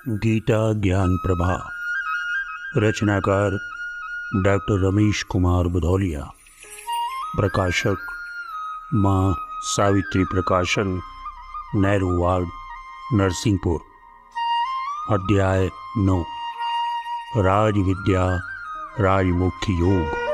गीता ज्ञान प्रभा। रचनाकार डॉक्टर रमेश कुमार बुधौलिया। प्रकाशक माँ सावित्री प्रकाशन, नेहरू वार्ड, नरसिंहपुर। अध्याय 9। राज विद्या राजमुख्य योग।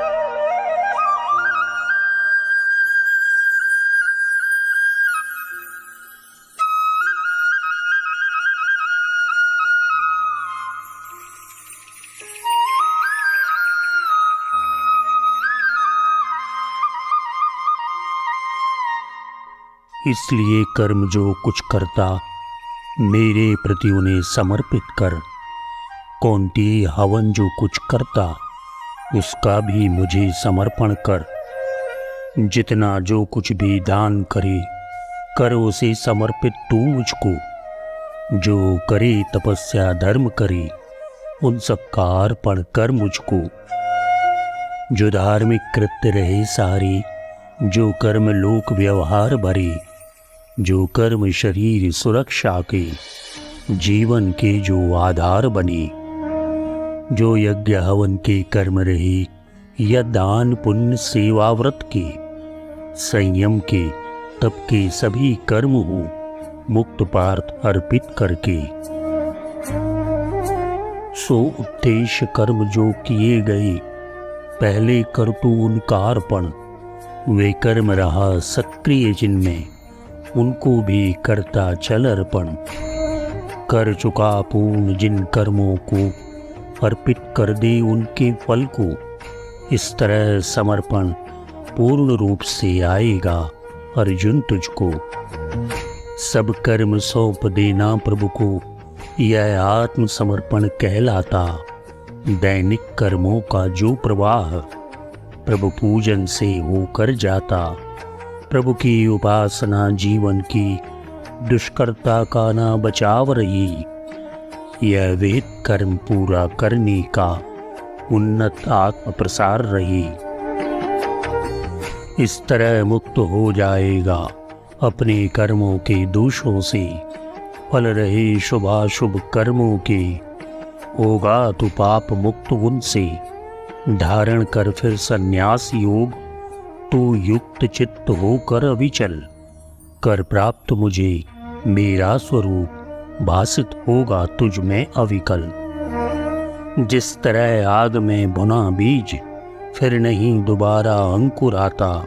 इसलिए कर्म जो कुछ करता, मेरे प्रति उन्हें समर्पित कर। कौंती हवन जो कुछ करता, उसका भी मुझे समर्पण कर। जितना जो कुछ भी दान करे, कर उसे समर्पित तू मुझको। जो करे तपस्या धर्म करे, उन सब का अर्पण कर मुझको। जो धार्मिक कृत्य रहे सारे, जो कर्म लोक व्यवहार भरे, जो कर्म शरीर सुरक्षा के, जीवन के जो आधार बने। जो यज्ञ हवन के कर्म रहे, या दान पुण्य सेवा व्रत के, संयम के तप के सभी कर्म हो, मुक्त पार्थ अर्पित करके। सो उद्देश्य कर्म जो किए गए, पहले कर तू उनका अर्पण। वे कर्म रहा सक्रिय जिनमें, उनको भी करता चल अर्पण। कर चुका पूर्ण जिन कर्मों को, अर्पित कर दे उनके फल को। इस तरह समर्पण पूर्ण रूप से आएगा अर्जुन तुझको। सब कर्म सौंप देना प्रभु को, यह आत्मसमर्पण कहलाता। दैनिक कर्मों का जो प्रवाह, प्रभु पूजन से होकर जाता। प्रभु की उपासना जीवन की, दुष्कर्ता का ना बचाव रही। यह वेद कर्म पूरा करने का, उन्नत आत्म प्रसार रही। इस तरह मुक्त हो जाएगा अपने कर्मों के दोषों से। फल रहे शुभाशुभ कर्मों के, होगा तू पाप मुक्त उनसे। धारण कर फिर संन्यास योग, तू युक्त चित्त होकर अविचल। कर प्राप्त मुझे मेरा स्वरूप, भासित होगा तुझ में अविकल। जिस तरह आग में भुना बीज, फिर नहीं दोबारा अंकुर आता।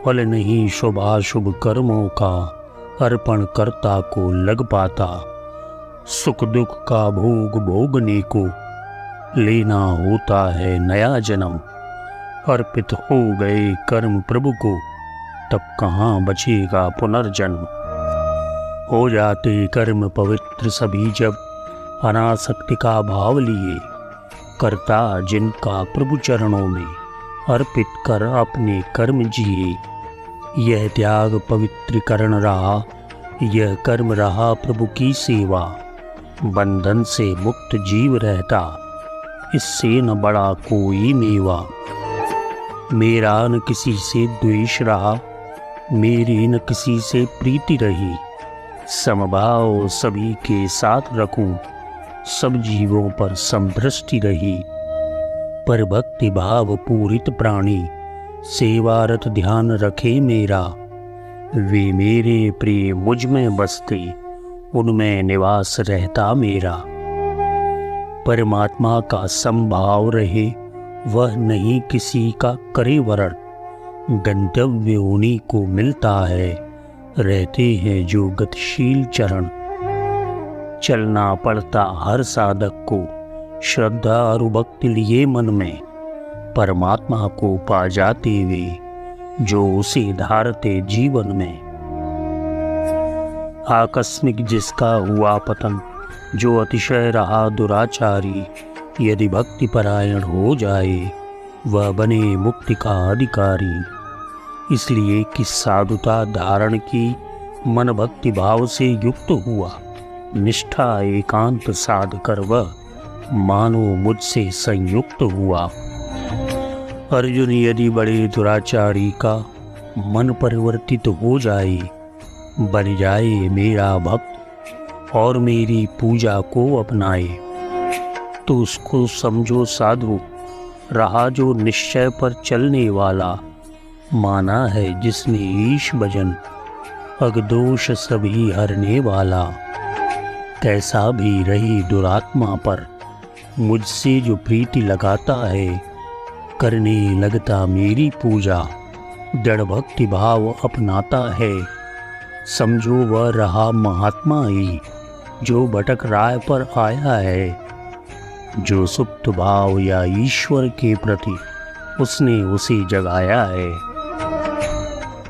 फल नहीं शुभाशुभ कर्मों का, अर्पण कर्ता को लग पाता। सुख दुख का भोग भोगने को, लेना होता है नया जन्म। अर्पित हो गए कर्म प्रभु को, तब कहाँ बचेगा पुनर्जन्म। हो जाते कर्म पवित्र सभी जब, अनासक्ति का भाव लिए। करता जिनका प्रभु चरणों में, अर्पित कर अपने कर्म जिए। यह त्याग पवित्रीकरण रहा, यह कर्म रहा प्रभु की सेवा। बंधन से मुक्त जीव रहता, इससे न बड़ा कोई मेवा। मेरा न किसी से द्वेष रहा, मेरी न किसी से प्रीति रही। समभाव सभी के साथ रखूं, सब जीवों पर समदृष्टि रही। पर भक्ति भाव पूरित प्राणी, सेवारत ध्यान रखे मेरा। वे मेरे प्रिय मुझ में बसते, उनमें निवास रहता मेरा। परमात्मा का समभाव रहे, वह नहीं किसी का करे वरण। गंतव्य उन्हीं को मिलता है, रहते हैं जो गतिशील चरण। चलना पड़ता हर साधक को, श्रद्धा और भक्ति लिए मन में। परमात्मा को पा जाते वे, जो उसे धारते जीवन में। आकस्मिक जिसका हुआ पतन, जो अतिशय रहा दुराचारी। यदि भक्ति परायण हो जाए, वह बने मुक्ति का अधिकारी। इसलिए कि साधुता धारण की, मन भक्ति भाव से युक्त हुआ। निष्ठा एकांत साध कर वह, मानो मुझसे संयुक्त हुआ। अर्जुन यदि बड़े दुराचारी का, मन परिवर्तित हो जाए, बन जाए मेरा भक्त और मेरी पूजा को अपनाए, तो उसको समझो साधु रहा जो निश्चय पर चलने वाला। माना है जिसने ईश भजन अगदोष सभी हरने वाला। कैसा भी रही दुरात्मा पर मुझसे जो प्रीति लगाता है, करने लगता मेरी पूजा दृढ़ भक्ति भाव अपनाता है। समझो वह रहा महात्मा ही जो भटक राह पर आया है। जो सुप्त भाव या ईश्वर के प्रति उसने उसे जगाया है।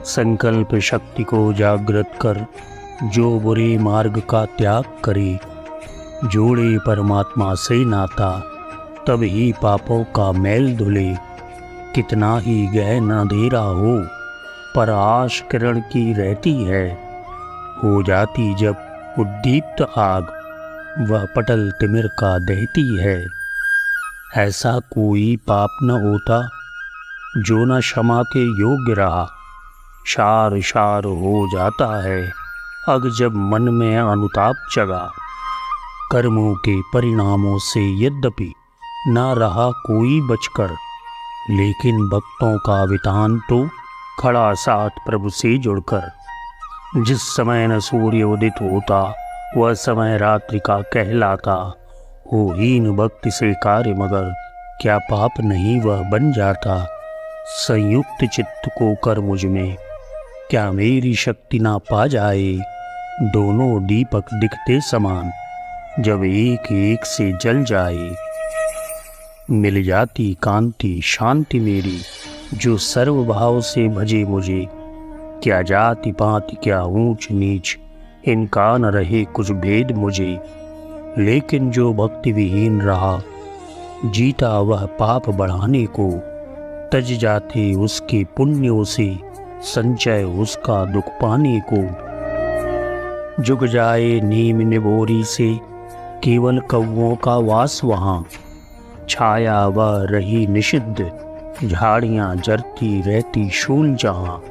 संकल्प शक्ति को जागृत कर जो बुरे मार्ग का त्याग करे, जोड़े परमात्मा से नाता तब ही पापों का मैल धुले। कितना ही गहन अंधेरा हो पर आश किरण की रहती है। हो जाती जब उद्दीप्त आग वह पटल तिमिर का दहती है। ऐसा कोई पाप न होता जो न क्षमा के योग्य रहा। शार शार हो जाता है अग जब मन में अनुताप जगा। कर्मों के परिणामों से यद्यपि न रहा कोई बचकर, लेकिन भक्तों का वितान तो खड़ा साथ प्रभु से जुड़कर। जिस समय न सूर्य उदित होता वह समय रात्रि का कहलाता। हो हीन भक्ति से कार्य मगर क्या पाप नहीं वह बन जाता। संयुक्त चित्त को कर मुझ में क्या मेरी शक्ति ना पा जाए। दोनों दीपक दिखते समान जब एक एक से जल जाए। मिल जाती कांति शांति मेरी जो सर्वभाव से भजे मुझे। क्या जाति पाति क्या ऊंच नीच इनका न रहे कुछ भेद मुझे। लेकिन जो भक्ति विहीन रहा जीता वह पाप बढ़ाने को। तज जाते उसके पुण्यों से संचय उसका दुख पाने को। जुग जाए नीम निबोरी से केवल कौवों का वास वहाँ। छाया वह रही निषिद्ध झाड़ियाँ जरती रहती शूल जहाँ।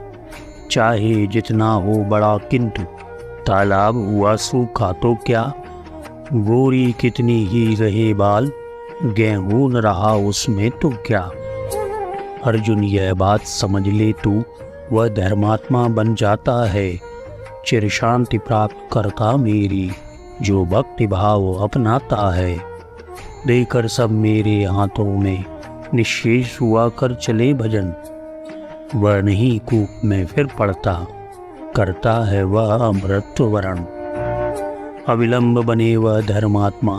चाहे जितना हो बड़ा किंतु तालाब हुआ सूखा तो क्या। गोरी कितनी ही रहे बाल गेहूं न रहा उसमें तो क्या। अर्जुन यह बात समझ ले तू वह धर्मात्मा बन जाता है। चिर शांति प्राप्त करता मेरी जो भक्ति भाव अपनाता है। देकर सब मेरे हाथों में निशेष हुआ कर चले भजन। वह नहीं कूप में फिर पड़ता करता है वह अमृत वरण। अविलंब बने वह धर्मात्मा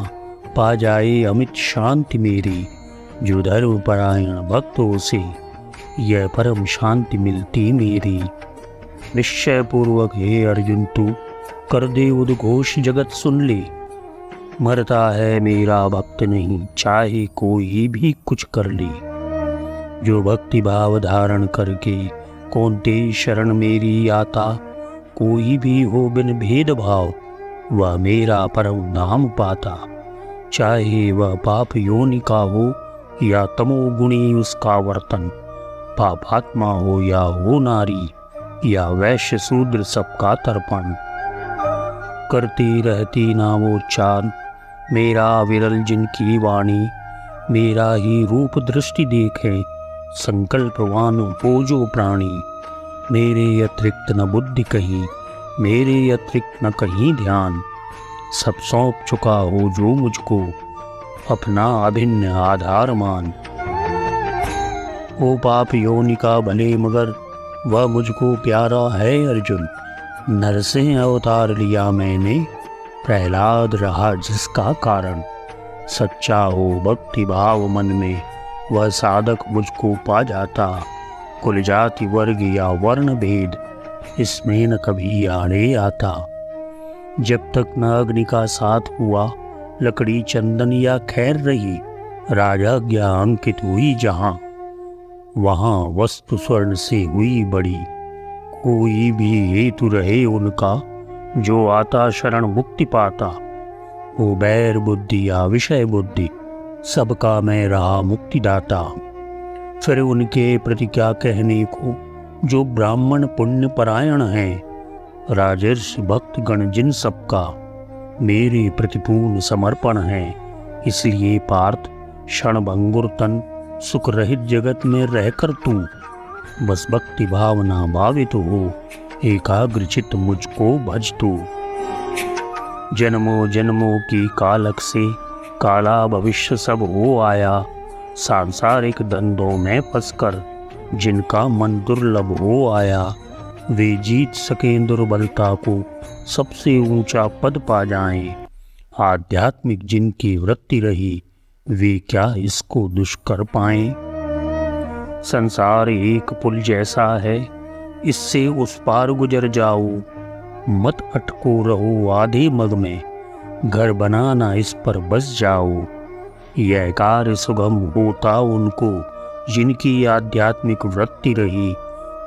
पा जाए अमित शांति मेरी। जो धर्म परायण भक्तों से यह परम शांति मिलती मेरी। निश्चय पूर्वक हे अर्जुन तू कर दे उद्घोष जगत सुन ले। मरता है मेरा भक्त नहीं चाहे कोई भी कुछ कर ले। जो भक्ति भाव धारण करके कौनते शरण मेरी आता। कोई भी हो बिन भेद भाव वह मेरा परम नाम पाता। चाहे वह पाप योनि का हो या तमोगुणी उसका वर्तन। पापात्मा हो या हो नारी या वैश्य शूद्र सबका तर्पण। करती रहती नामोच्चार मेरा विरल जिनकी वाणी। मेरा ही रूप दृष्टि देखे संकल्पवान हो जो प्राणी। मेरे अतिरिक्त न बुद्धि कहीं मेरे अतिरिक्त न कहीं ध्यान। सब सौंप चुका हो जो मुझको अपना अभिन्न आधार मान। ओ पाप योनि का भले मगर वह मुझको प्यारा है अर्जुन। नरसिंह अवतार लिया मैंने प्रहलाद रहा जिसका कारण। सच्चा हो भक्ति भाव मन में वह साधक मुझको पा जाता। कुल जाति वर्ग या वर्ण भेद इसमें न कभी आड़े आता। जब तक न अग्नि का साथ हुआ लकड़ी चंदन या खैर रही। राजाज्ञा अंकित हुई जहाँ वहाँ वस्तु स्वर्ण से हुई बड़ी। कोई भी हेतु रहे उनका जो आता शरण मुक्ति पाता। वो बैर बुद्धि या विषय बुद्धि सबका मैं रहा मुक्तिदाता। फिर उनके प्रति क्या कहने को जो ब्राह्मण पुण्य परायण हैं। राजर्षि भक्त गण जिन सबका मेरे प्रतिपूर्ण समर्पण है। इसलिए पार्थ क्षणभंगुर तन सुख रहित जगत में रहकर तू बस भक्ति भावना भावित हो एकाग्रचित मुझको भज तू। जन्मों जन्मों की कालक से काला भविष्य सब हो आया, सांसारिक धंधों में फंसकर जिनका मन दुर्लभ हो आया, वे जीत सकें दुर्बलता को सबसे ऊंचा पद पा जाएं। आध्यात्मिक जिनकी वृत्ति रही वे क्या इसको दुष्कर पाएं। संसार एक पुल जैसा है, इससे उस पार गुजर जाओ, मत अटको रहो आधे मग में, घर बनाना इस पर बस जाओ। यह कार्य सुगम होता उनको जिनकी आध्यात्मिक वृत्ति रही,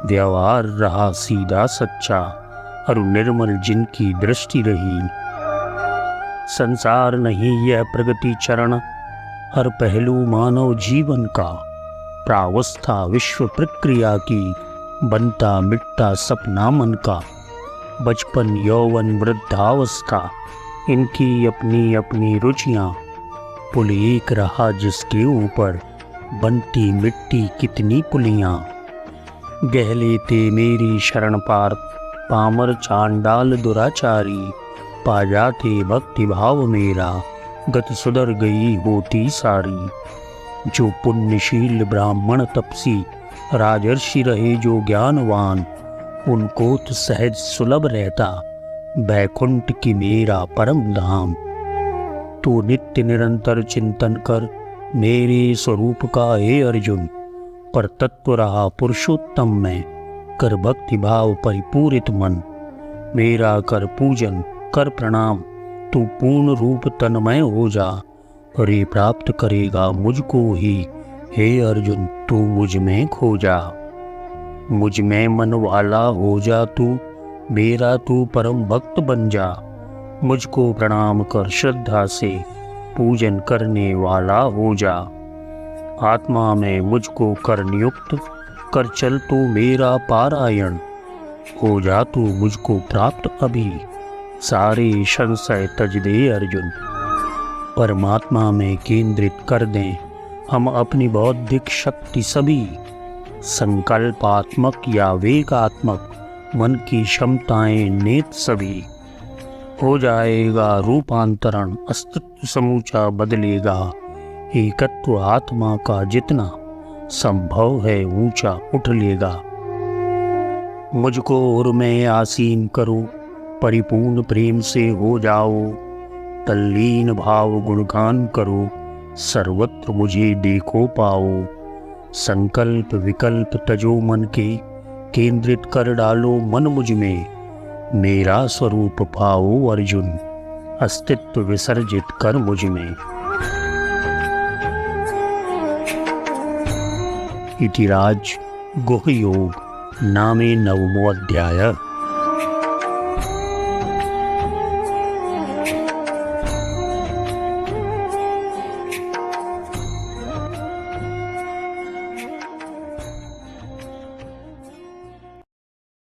व्यवहार रहा सीधा सच्चा और निर्मल जिनकी दृष्टि रही। संसार नहीं यह प्रगति चरण, हर पहलू मानव जीवन का, प्रावस्था विश्व प्रक्रिया की, बनता मिटता सपना मन का। बचपन यौवन वृद्धावस्था इनकी अपनी अपनी रुचियाँ, पुल एक रहा जिसके ऊपर बनती मिट्टी कितनी पुलियाँ। गह लेते मेरी शरण पार्थ पामर चांडाल दुराचारी, पा जाते भक्ति भाव मेरा गत सुधर गई होती सारी। जो पुण्यशील ब्राह्मण तपसी राजर्षि रहे जो ज्ञानवान, उनको तो सहज सुलभ रहता बैकुंठ की मेरा परम धाम। तू नित्य निरंतर चिंतन कर मेरे स्वरूप का हे अर्जुन, पर तत्व रहा पुरुषोत्तम में, कर भक्ति भाव परिपूरित मन। मेरा कर पूजन कर प्रणाम, तू पूर्ण रूप तन्मय हो जा, हरि प्राप्त करेगा मुझको ही, हे अर्जुन तू मुझ में खो जा। मुझ में मन वाला हो जा तू, मेरा तू परम भक्त बन जा। मुझको प्रणाम कर श्रद्धा से, पूजन करने वाला हो जा। आत्मा में मुझको कर नियुक्त, कर चल तू मेरा पारायण, हो जा तू मुझको प्राप्त अभी, सारे संशय तज दे अर्जुन। परमात्मा में केंद्रित कर दें हम अपनी बौद्धिक शक्ति सभी, संकल्पात्मक या वेगात्मक मन की क्षमताएं नेत सभी। हो जाएगा रूपांतरण, अस्तित्व समूचा बदलेगा, एकत्व आत्मा का जितना संभव है ऊंचा उठ लेगा। मुझको और में आसीन करो, परिपूर्ण प्रेम से हो जाओ, तल्लीन भाव गुणगान करो, सर्वत्र मुझे देखो पाओ। संकल्प विकल्प तजो मन के, केंद्रित कर डालो मन मुझ में, मेरा स्वरूप पाओ अर्जुन, अस्तित्व विसर्जित कर मुझ में। इति राज गुह्य योग नामे नवमो अध्याय।